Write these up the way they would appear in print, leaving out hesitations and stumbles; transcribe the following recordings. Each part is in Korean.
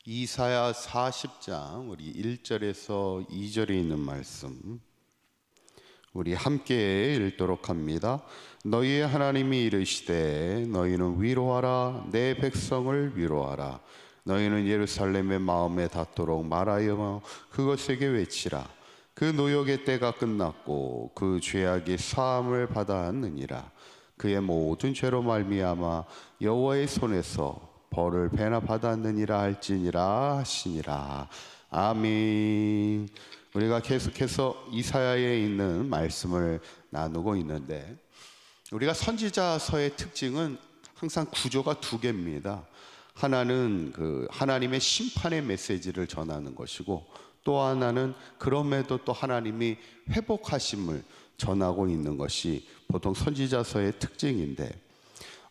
이사야 40장 우리 1절에서 2절에 있는 말씀 우리 함께 읽도록 합니다. 너희의 하나님이 이르시되 너희는 위로하라, 내 백성을 위로하라. 너희는 예루살렘의 마음에 닿도록 말하여 그것에게 외치라. 그 노역의 때가 끝났고 그 죄악이 사함을 받았느니라. 그의 모든 죄로 말미암아 여호와의 손에서 벌을 배나 받았느니라 할지니라 하시니라. 아멘. 우리가 계속해서 이사야에 있는 말씀을 나누고 있는데, 우리가 선지자서의 특징은 항상 구조가 두 개입니다. 하나는 하나님의 심판의 메시지를 전하는 것이고, 또 하나는 그럼에도 또 하나님이 회복하심을 전하고 있는 것이 보통 선지자서의 특징인데,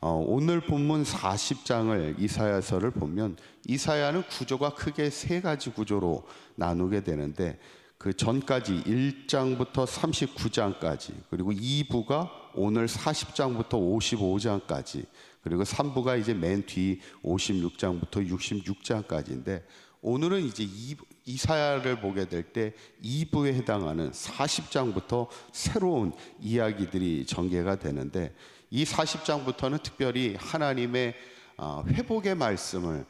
오늘 본문 40장을 이사야서를 보면 이사야는 구조가 크게 세 가지 구조로 나누게 되는데, 그 전까지 1장부터 39장까지, 그리고 2부가 오늘 40장부터 55장까지, 그리고 3부가 이제 맨 뒤 56장부터 66장까지인데, 오늘은 이제 이사야를 보게 될 때 2부에 해당하는 40장부터 새로운 이야기들이 전개가 되는데, 이 40장부터는 특별히 하나님의 회복의 말씀을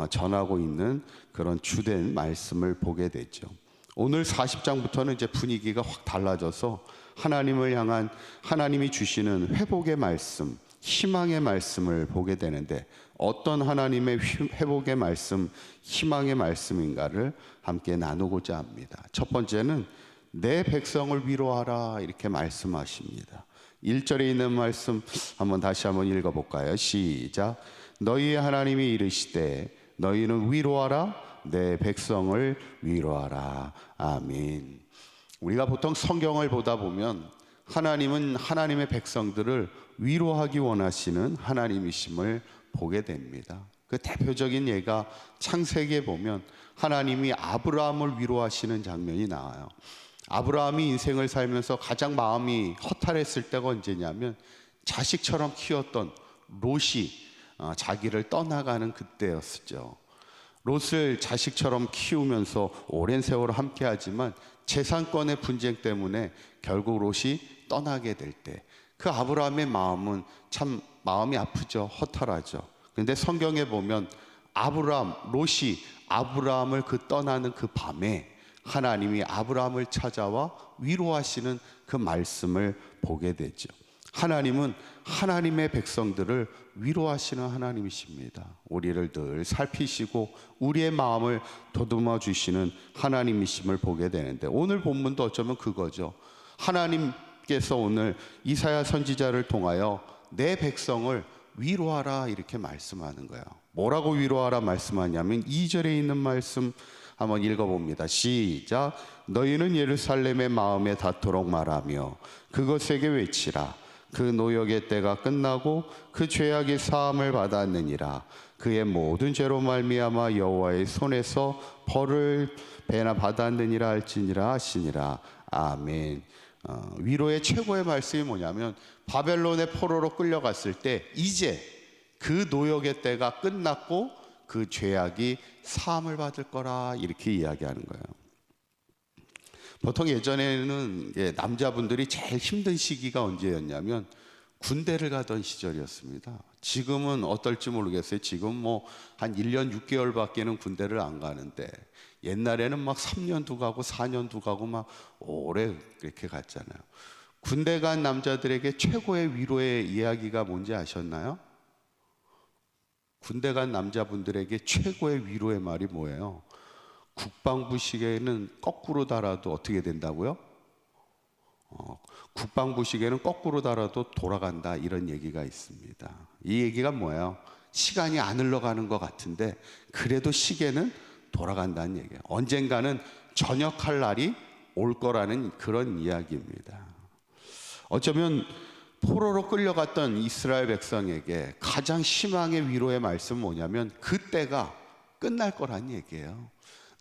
전하고 있는 그런 주된 말씀을 보게 되죠. 오늘 40장부터는 이제 분위기가 확 달라져서 하나님을 향한 하나님이 주시는 회복의 말씀, 희망의 말씀을 보게 되는데, 어떤 하나님의 회복의 말씀, 희망의 말씀인가를 함께 나누고자 합니다. 첫 번째는 내 백성을 위로하라, 이렇게 말씀하십니다. 1절에 있는 말씀 다시 한번 읽어볼까요? 시작. 너희의 하나님이 이르시되 너희는 위로하라, 내 백성을 위로하라. 아멘. 우리가 보통 성경을 보다 보면 하나님은 하나님의 백성들을 위로하기 원하시는 하나님이심을 보게 됩니다. 그 대표적인 예가 창세기에 보면 하나님이 아브라함을 위로하시는 장면이 나와요. 아브라함이 인생을 살면서 가장 마음이 허탈했을 때가 언제냐면 자식처럼 키웠던 롯이 자기를 떠나가는 그때였죠. 롯을 자식처럼 키우면서 오랜 세월 함께하지만 재산권의 분쟁 때문에 결국 롯이 떠나게 될 때, 그 아브라함의 마음은 참 마음이 아프죠. 허탈하죠. 근데 성경에 보면 롯이 아브라함을 떠나는 그 밤에 하나님이 아브라함을 찾아와 위로하시는 그 말씀을 보게 되죠. 하나님은 하나님의 백성들을 위로하시는 하나님이십니다. 우리를 늘 살피시고 우리의 마음을 더듬어 주시는 하나님이심을 보게 되는데, 오늘 본문도 어쩌면 그거죠. 하나님께서 오늘 이사야 선지자를 통하여 내 백성을 위로하라, 이렇게 말씀하는 거예요. 뭐라고 위로하라 말씀하냐면 2절에 있는 말씀 한번 읽어봅니다. 시작. 너희는 예루살렘의 마음에 닿도록 말하며 그것에게 외치라. 그 노역의 때가 끝나고 그 죄악이 사함을 받았느니라. 그의 모든 죄로 말미암아 여호와의 손에서 벌을 배나 받았느니라 할지니라 하시니라. 아멘. 위로의 최고의 말씀이 뭐냐면, 바벨론의 포로로 끌려갔을 때 이제 그 노역의 때가 끝났고 그 죄악이 사함을 받을 거라, 이렇게 이야기하는 거예요. 보통 예전에는 남자분들이 제일 힘든 시기가 언제였냐면 군대를 가던 시절이었습니다. 지금은 어떨지 모르겠어요. 지금 한 1년 6개월밖에는 군대를 안 가는데, 옛날에는 막 3년도 가고 4년도 가고 막 오래 그렇게 갔잖아요. 군대 간 남자들에게 최고의 위로의 이야기가 뭔지 아셨나요? 군대 간 남자분들에게 최고의 위로의 말이 뭐예요? 국방부 시계는 거꾸로 달아도 어떻게 된다고요? 국방부 시계는 거꾸로 달아도 돌아간다, 이런 얘기가 있습니다. 이 얘기가 뭐예요? 시간이 안 흘러가는 것 같은데 그래도 시계는 돌아간다는 얘기예요. 언젠가는 전역할 날이 올 거라는 그런 이야기입니다. 어쩌면 포로로 끌려갔던 이스라엘 백성에게 가장 희망의 위로의 말씀은 뭐냐면 그때가 끝날 거란 얘기예요.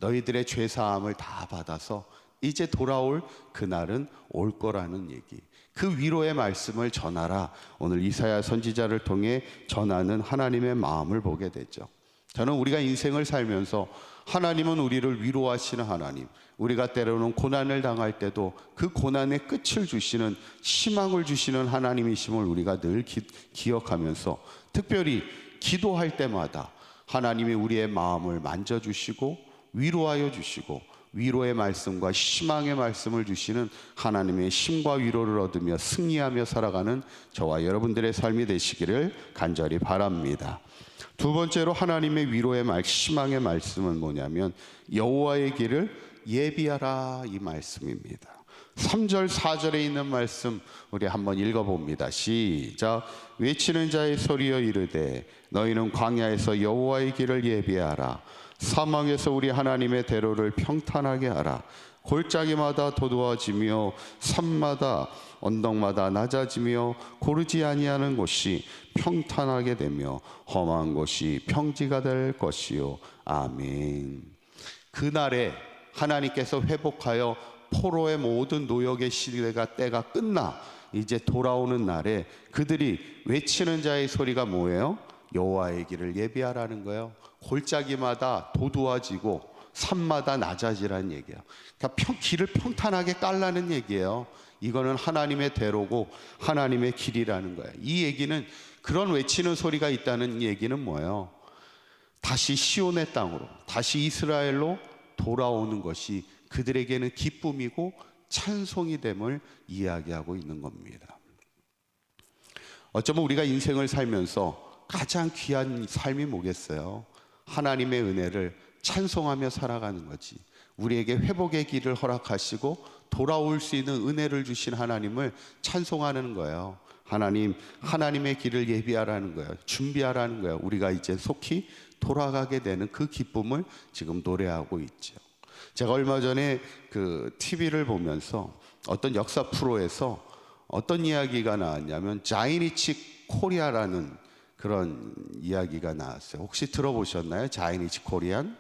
너희들의 죄사함을 다 받아서 이제 돌아올 그날은 올 거라는 얘기. 그 위로의 말씀을 전하라. 오늘 이사야 선지자를 통해 전하는 하나님의 마음을 보게 되죠. 저는 우리가 인생을 살면서 하나님은 우리를 위로하시는 하나님, 우리가 때로는 고난을 당할 때도 그 고난의 끝을 주시는, 희망을 주시는 하나님이심을 우리가 늘 기억하면서, 특별히 기도할 때마다 하나님이 우리의 마음을 만져주시고 위로하여 주시고 위로의 말씀과 희망의 말씀을 주시는 하나님의 힘과 위로를 얻으며 승리하며 살아가는 저와 여러분들의 삶이 되시기를 간절히 바랍니다. 두 번째로 하나님의 위로의 희망의 말씀은 뭐냐면 여호와의 길을 예비하라, 이 말씀입니다. 3절 4절에 있는 말씀 우리 한번 읽어봅니다. 시작. 외치는 자의 소리여 이르되 너희는 광야에서 여호와의 길을 예비하라. 사막에서 우리 하나님의 대로를 평탄하게 하라. 골짜기마다 도두어지며 산마다 언덕마다 낮아지며 고르지 아니하는 곳이 평탄하게 되며 험한 곳이 평지가 될 것이요. 아멘. 그날에 하나님께서 회복하여 포로의 모든 노역의 시대가 때가 끝나 이제 돌아오는 날에 그들이 외치는 자의 소리가 뭐예요? 여호와의 길을 예비하라는 거예요. 골짜기마다 도두어지고 산마다 낮아지라는 얘기예요. 그러니까 길을 평탄하게 깔라는 얘기예요. 이거는 하나님의 대로고 하나님의 길이라는 거예요. 이 얘기는, 그런 외치는 소리가 있다는 얘기는 뭐예요? 다시 시온의 땅으로, 다시 이스라엘로 돌아오는 것이 그들에게는 기쁨이고 찬송이 됨을 이야기하고 있는 겁니다. 어쩌면 우리가 인생을 살면서 가장 귀한 삶이 뭐겠어요? 하나님의 은혜를 찬송하며 살아가는 거지. 우리에게 회복의 길을 허락하시고 돌아올 수 있는 은혜를 주신 하나님을 찬송하는 거예요. 하나님의 길을 예비하라는 거예요. 준비하라는 거예요. 우리가 이제 속히 돌아가게 되는 그 기쁨을 지금 노래하고 있죠. 제가 얼마 전에 그 TV를 보면서 어떤 역사 프로에서 어떤 이야기가 나왔냐면 자이니치 코리아라는 그런 이야기가 나왔어요. 혹시 들어보셨나요? 자이니치 코리안?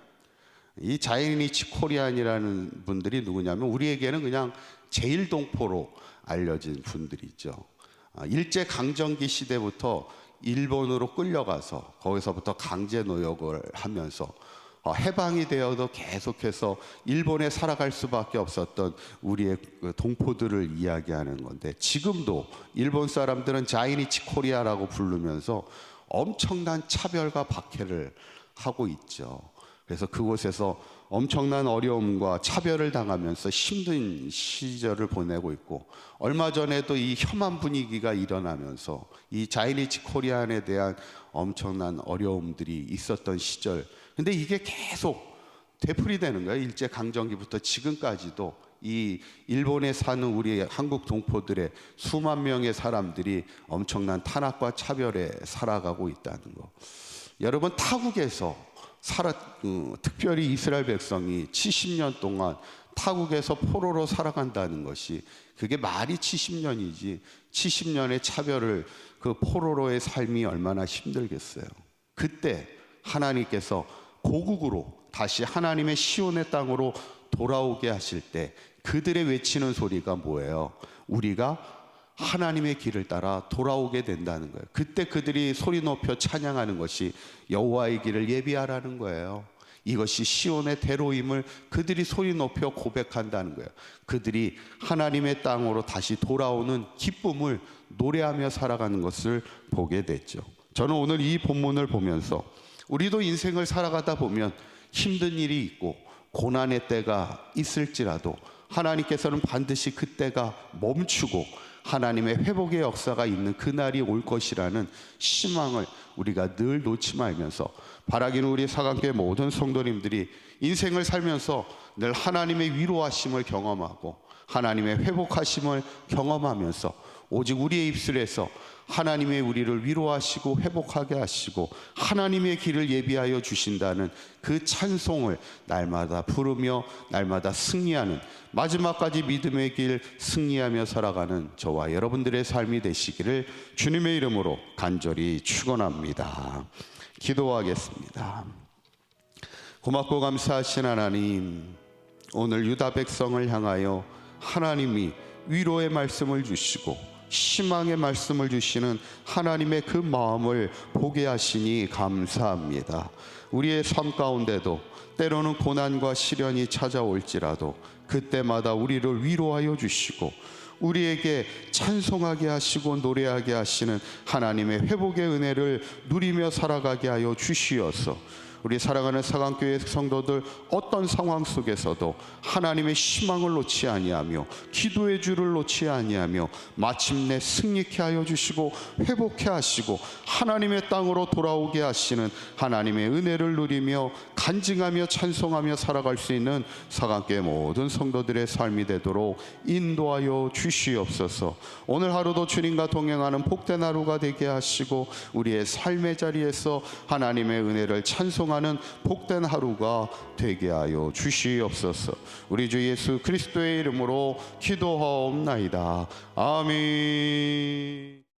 이 자이니치 코리안이라는 분들이 누구냐면 우리에게는 그냥 제일동포로 알려진 분들이죠. 일제강점기 시대부터 일본으로 끌려가서 거기서부터 강제 노역을 하면서 해방이 되어도 계속해서 일본에 살아갈 수밖에 없었던 우리의 동포들을 이야기하는 건데, 지금도 일본 사람들은 자이니치 코리아라고 부르면서 엄청난 차별과 박해를 하고 있죠. 그래서 그곳에서 엄청난 어려움과 차별을 당하면서 힘든 시절을 보내고 있고, 얼마 전에도 이 혐한 분위기가 일어나면서 이 자이니치 코리안에 대한 엄청난 어려움들이 있었던 시절, 근데 이게 계속 되풀이되는 거예요. 일제강점기부터 지금까지도 이 일본에 사는 우리 한국 동포들의 수만 명의 사람들이 엄청난 탄압과 차별에 살아가고 있다는 거. 여러분, 타국에서 특별히 이스라엘 백성이 70년 동안 타국에서 포로로 살아간다는 것이, 그게 말이 70년이지 70년의 차별을, 그 포로로의 삶이 얼마나 힘들겠어요. 그때 하나님께서 고국으로 다시 하나님의 시온의 땅으로 돌아오게 하실 때 그들의 외치는 소리가 뭐예요? 우리가 하나님의 길을 따라 돌아오게 된다는 거예요. 그때 그들이 소리 높여 찬양하는 것이 여호와의 길을 예비하라는 거예요. 이것이 시온의 대로임을 그들이 소리 높여 고백한다는 거예요. 그들이 하나님의 땅으로 다시 돌아오는 기쁨을 노래하며 살아가는 것을 보게 됐죠. 저는 오늘 이 본문을 보면서 우리도 인생을 살아가다 보면 힘든 일이 있고 고난의 때가 있을지라도 하나님께서는 반드시 그때가 멈추고 하나님의 회복의 역사가 있는 그날이 올 것이라는 희망을 우리가 늘 놓지 말면서, 바라기는 우리 사강교회 모든 성도님들이 인생을 살면서 늘 하나님의 위로하심을 경험하고 하나님의 회복하심을 경험하면서 오직 우리의 입술에서 하나님의 우리를 위로하시고 회복하게 하시고 하나님의 길을 예비하여 주신다는 그 찬송을 날마다 부르며 날마다 승리하는, 마지막까지 믿음의 길 승리하며 살아가는 저와 여러분들의 삶이 되시기를 주님의 이름으로 간절히 축원합니다. 기도하겠습니다. 고맙고 감사하신 하나님, 오늘 유다 백성을 향하여 하나님이 위로의 말씀을 주시고 희망의 말씀을 주시는 하나님의 그 마음을 보게 하시니 감사합니다. 우리의 삶 가운데도 때로는 고난과 시련이 찾아올지라도 그때마다 우리를 위로하여 주시고 우리에게 찬송하게 하시고 노래하게 하시는 하나님의 회복의 은혜를 누리며 살아가게 하여 주시어서 우리 사랑하는 사강교회 성도들 어떤 상황 속에서도 하나님의 희망을 놓지 아니하며 기도의 줄을 놓지 아니하며 마침내 승리케 하여 주시고 회복케 하시고 하나님의 땅으로 돌아오게 하시는 하나님의 은혜를 누리며 간증하며 찬송하며 살아갈 수 있는 사강교회 모든 성도들의 삶이 되도록 인도하여 주시옵소서. 오늘 하루도 주님과 동행하는 복된 하루가 되게 하시고 우리의 삶의 자리에서 하나님의 은혜를 찬송하는 복된 하루가 되게 하여 주시옵소서. 우리 주 예수 그리스도의 이름으로 기도하옵나이다. 아멘.